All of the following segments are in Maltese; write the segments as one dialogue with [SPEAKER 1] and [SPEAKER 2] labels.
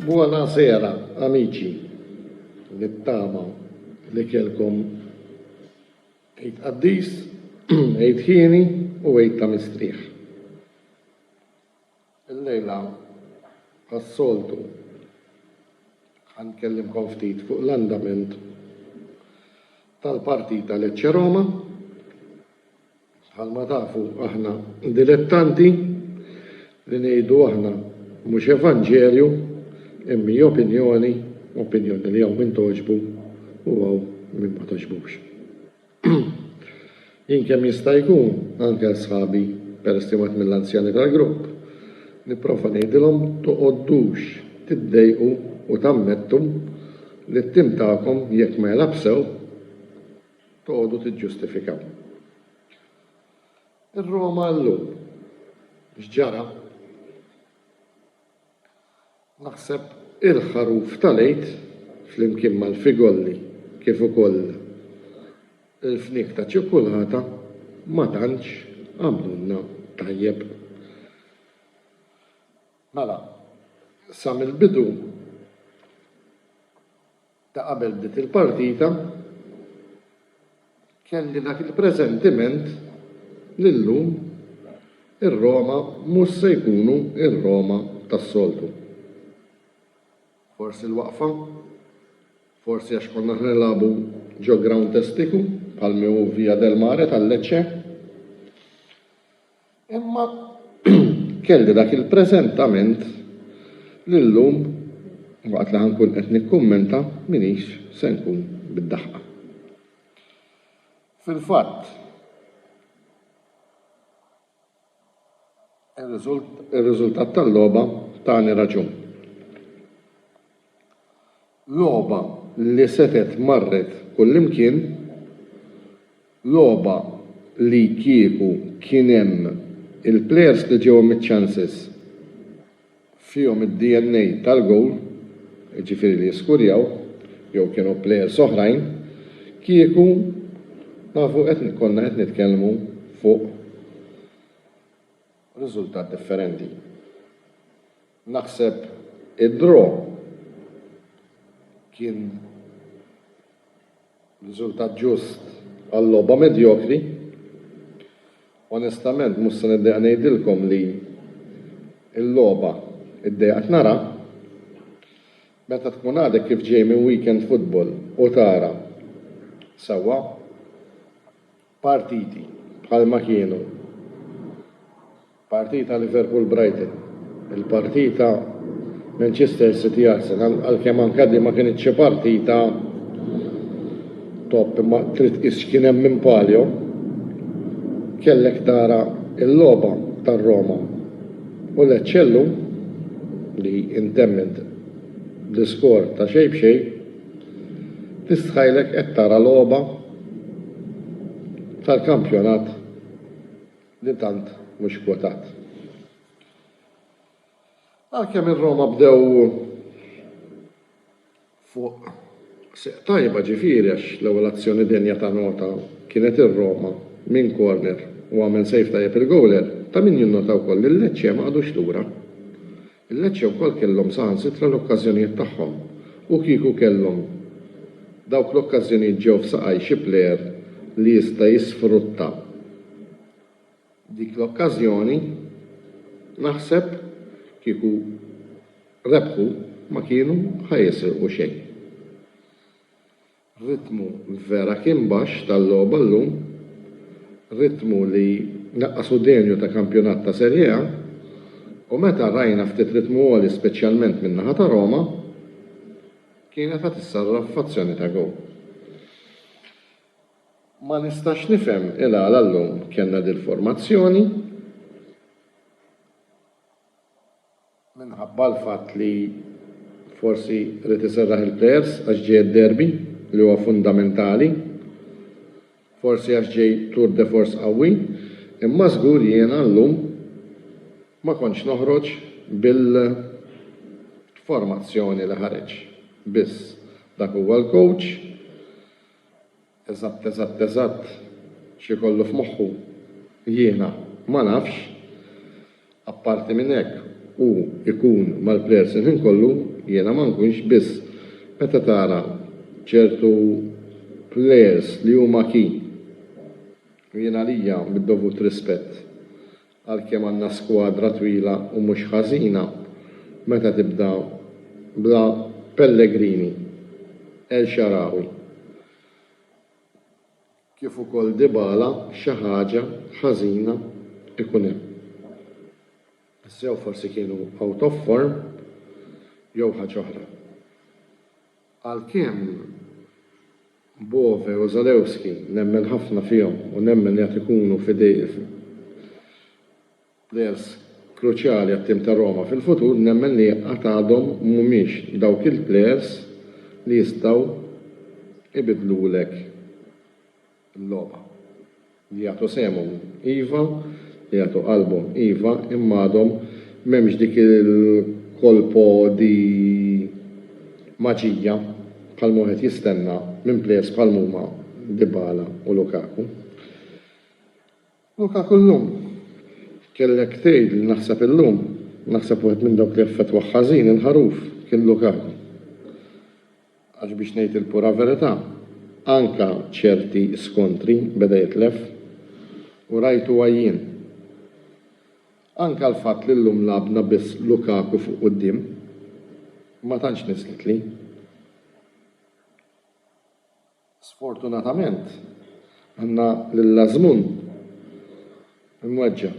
[SPEAKER 1] Buonasera amici, nittama li kelkom 8 qaddis, 8 ħieni u 8 ta' mistrieħ. Il-lejla għas-soltu ħankellimkom ftit fuq l-andament tal-partita Lecce Roma. Bħalma tafu aħna dilettanti li ngħidu aħna mhux evanġelju immi opinjoni li hawn min toġbu u hawn min ma toġbux. Jien kemm jista' jkun anke sħabi perestimat mill-anzjani tal-grupp nipprova ngħidilhom toqgħodux tiddejqu u tammettu li t-tim tagħkom jekk ma jelabsew toqgħodu tiġġustifikaw. Ir-Roma llum x'ġara? Naħseb il-ħaruf tal-għid flimkien mal-figolli kif ukoll il-fnik ta' ċokkolata ma tantx għamlulna tajjeb. Mela, sa mill-bidu ta' qabel bdiet il-partita kelli dak il-preżentiment li llum ir-Roma mhux se jkunu ir-Roma tas-soltu. Forsi l-waqfa, forsi għax konna nilabu ġo ground testiku bħal mew Via del Mare tal-Lecce. Imma kelli dak il-preżentament li llum waqt li ħankun qed nikkummenta minix se nkun bid-daħqa. Fil-fatt, ir-riżultat tal-logħba tani raġun. Logħba li setet marret kullimkien, logħba li kieku kien hemm il-plejers li ġew mit-chances fihom id-DNA tal-gowl, jiġifieri li jiskurjaw, jew kienu plejers oħrajn, kieku nafu konna qed nitkellmu fuq riżultat differenti. Naħseb id-draw kien riżultat ġust għall-logħba medjokri. Onestament mhux se niddeq ngħidilkom li l-logħba iddejqat nara meta tkun għadek kif ġej minn weekend football u tara sewwa partiti bħalma kienu partita Liverpool Brighton, il-partita Manchester City Arsenal, għalkemm anke di ma kienitx partita top imma trid tqis kien hemm minn palio, kellek tara l-logħba tar-Roma u Lecce li intemmet l-iskor ta' xejn b'xejn, tistħajlek qed tara logħba tal-kampjonat li tant mhux kwotat. Għalkemm ir-Roma bdew fuq seq tajba ġifieri għax l-ewwel azzjoni denja ta' nota kienet ir-Roma minn corner u għamel sejf tajjeb il-gowler ta' min jinnota wkoll il-Lecce ma qagħdux lura. Il-Lecce wkoll kellhom saħansitra l-okkażjonijiet tagħhom u kieku kellhom dawk l-okkażjonijiet ġew f'saqaj xi plejer li jista' jisfrutta dik l-okkażjoni naħseb kieku rebħu ma kienu ħajjisirqu xejn. Ritmu vera kien baxx tal-logħba llum, ritmu li naqqasu denju ta' kampjonat ta' Serie A u meta rajna ftit ritmu għoli speċjalment min-naħa ta' Roma kienet qed tissarraf f'azzjoni ta' gowl. Ma nistax nifhem il-għala llum kellna dil-formazzjoni minħabba l-fatt li forsi rid iserraħ il-plejers għax ġej id-derbi li huwa fundamentali, forsi għax ġej tour de force qawwi, imma żgur jiena llum ma kontx noħroġ bil-formazzjoni li ħareġ. Biss dak huwa l-coach eżatt xi kollu f'moħħu jiena ma nafx, apparti minn hekk u ikun mal-plejers il-ħin kollu, jiena ma nkunx biss meta tara ċertu plejers li huma key. Jiena lija bid-dovut rispett għalkemm għandna skwadra twila u mhux ħażina meta tibda bla Pellegrini, El Shaarawy. Kif ukoll Dybala xi ħaġa ħażina ikun hemm. Sew forsi kienu out of form jew ħaġa oħra. Għalkemm Bove u Zalewski nemmen ħafna fihom u nemmen li qed ikunu fidej plejers kruċjali għat-tim ta' Roma fil-futur, nemmen li qatt għadhom mhumiex dawk il-plejers li jistgħu ibidlulek il-logħba. Li jagħtu semhom iva, li jagħtu qalbhom iva, imma għadhom m'hemmx dik il-kolpo di maġija bħal wieħed jistenna minn plejers bħal huma Dybala u Lukaku. Lukaku llum kellek tgħid li naħseb illum, naħseb wieħed minn dawk li effettwa ħażin il-ħaruf kien Lukaku. Għax biex ngħid il-pura verità, anka ċerti skontri beda jitlef u rajtu għajjien. Anka l-fatt li llum labna biss Lukaku fuq quddiem ma tantx nislet li. Sfortunatament, għandna lill-Lażmun imweġġa.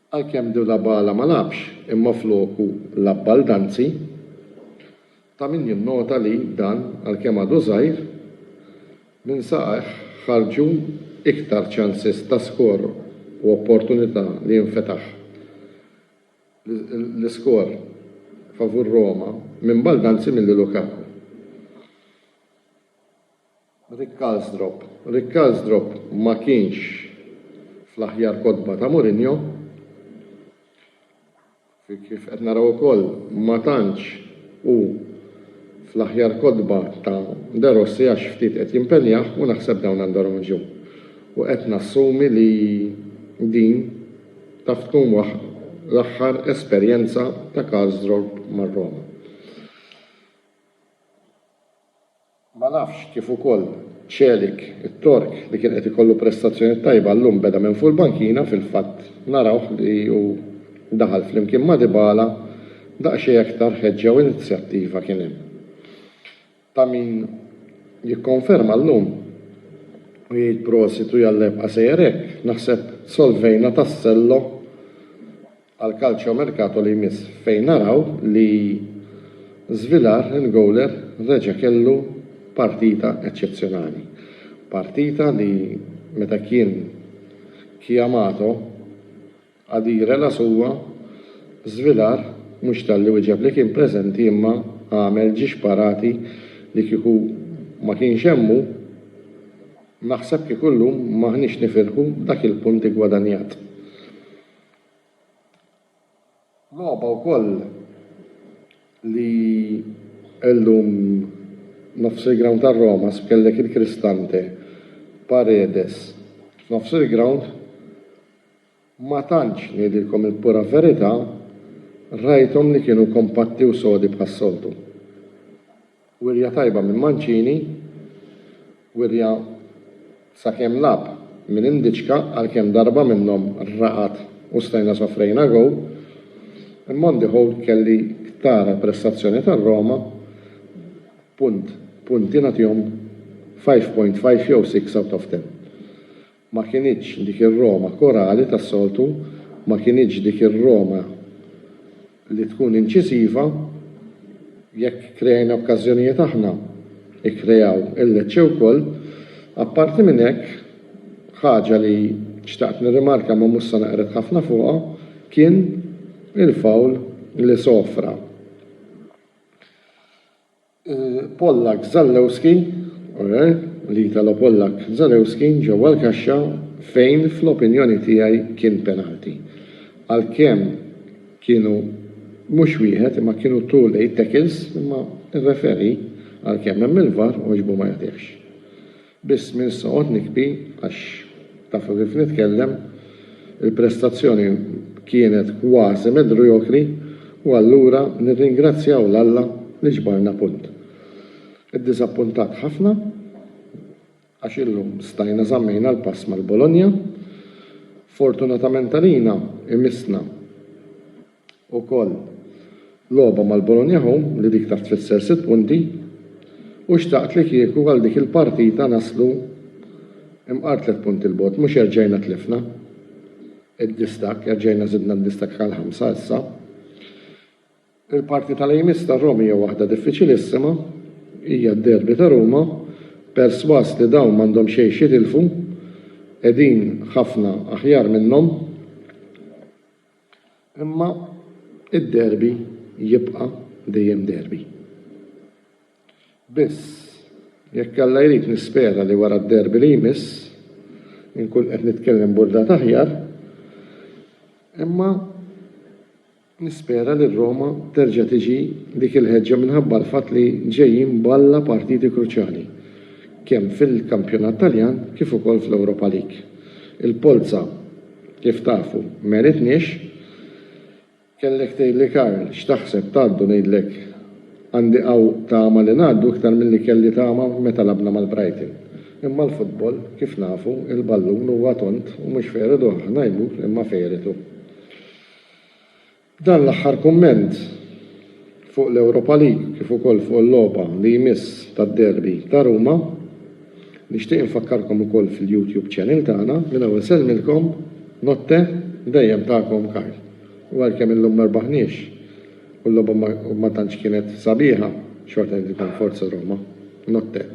[SPEAKER 1] Għalkemm Dybala ma labx imma floku labba l-danzi, ta' min jinnota li dan għalkemm għadu żgħir minn saqajh ħarġu iktar ċansis ta' skor u opportunità li jinfetaħ l-iskor favur Roma minn Baldanzi milli Lukaku. Rick Karsdorp ma kienx fl-aħjar kodba ta' Mourinho, kif qed naraw ukoll ma tantx u fl-aħjar kodba ta' De Rossi għax ftit qed jimpenjah u naħseb dawn għandhom ġew. U qed nassumi li din taf tkun l-aħħar esperjenza ta' Karsdorp mar-Roma. Ma nafx kif ukoll ċelik it-Tork li kien qed ikollu prestazzjoni tajba llum beda minn fuq il-bankina fil-fatt narawh li hu daħal flimkien ma' Dybala daqsxejn aktar ħeġġa u inizjattiva kien hemm. Ta' min jikkonferma llum u jgħid prositu jallebqa sejjer hekk, naħseb solvejna tassello għal calcio mercato li jmiss fejn naraw li Żvilar il-Gowler reġa' kellu partita eċċezzjonali. Partita li meta kien chiamato għadire la suwa Żvilar mhux tal-li wieġeb li kien preżenti imma għamel ġiex parati li kieku ma kienx hemmu naħseb kieku llum maħniex nifirħu dak il-punti gwadanjat. Logħba wkoll li llum nofs il-ground tar-Roma kellek il-Cristante, Paredes, nofs il-ground ma tantx ngħidilkom il-pura verità rajthom li kienu kompatti u sodi bħas-soltu. Wirja tajba minn Mancini, wirja sakemm lab minn Indiċka għalkemm darba minnhom raqat u stajna sofrejna gow, imma Holt kelli ktara prestazzjoni tar-Roma punti nagħtihom 5.5 jew 6 out of 10. Ma kienitx dik ir-Roma korali tas-soltu, ma kienitx dik ir-Roma li tkun inċisiva jekk krejna okkażjonijiet aħna ikkrejaw il-Lecce wkoll, apparti minn hekk ħaġa li xtaqt nirrimarka ma mhux se naqret ħafna fuqha kien il-fawl li sofra Pollak Zalewski, li talo Pollak Zalewski ġewwa l-kaxxa fejn fl-opinjoni tiegħi kien penalti. Għalkemm kienu mhux wieħed imma kienu too late tackles imma ir-referi għalkemm hemm il-VAR u ġbu ma jagħtihx. Biss minn soqgħod nikbi għax tafu kif nitkellem, il-prestazzjoni kienet kważi medjokri u allura nirringrazzjaw l-Alla li ġbarna punt. Id-diżappuntat ħafna għax illum stajna żammejna l-pass mal-Bologna, fortunatament għalina imisna ukoll logħba mal-Bologna home li dik taf tfisser 6 punti u xtaqt li kieku għal dik il-partita naslu imqar 3 punti l-bot, mhux erġajna tlifna id-distak, erġajna żidna d-distak għal-5 issa. Il-partita li jmista Roma hija waħda diffiċilissima, hija d-derbi ta' Ruma, perswas li dawn m'għandhom xejn jitilfu, qegħdin ħafna aħjar minnhom, imma id-derbi jibqa' dejjem derbi. Biss, jekk Alla jrid nispera li wara d-derbi li jmiss, inkun qed nitkellem burda taħjar, imma nispera li Roma terġa' tiġi dik il-ħeġġa minħabba l-fatt li ġejjin balla partiti kruċjali, kemm fil-Kampjonat Taljan kif ukoll fl-Europa League. Il-Polza kif tafu meritniex, kellek tgħidli Karl x'taħseb tgħaddu ngħidlek għandi qaw tama li ngħaddu iktar milli kelli tama meta labna mal-Brighton. Imma l-futbol kif nafu il-ballun huwa tont u mhux feridu ngħidu imma feritu. Dan l-aħħar kumment fuq l-Europa League kif ukoll fuq l-logħba li jmiss tad-derbi ta' Ruma, nixtieq infakkarkom ukoll fil-YouTube channel tagħna minn ewwel selmilkom notte dejjem tagħkom Karl. U għalkemm illum ma rbaħniex u l-logħba ma tantx kienet sabiħa, xorta jkun forza Roma. Notte.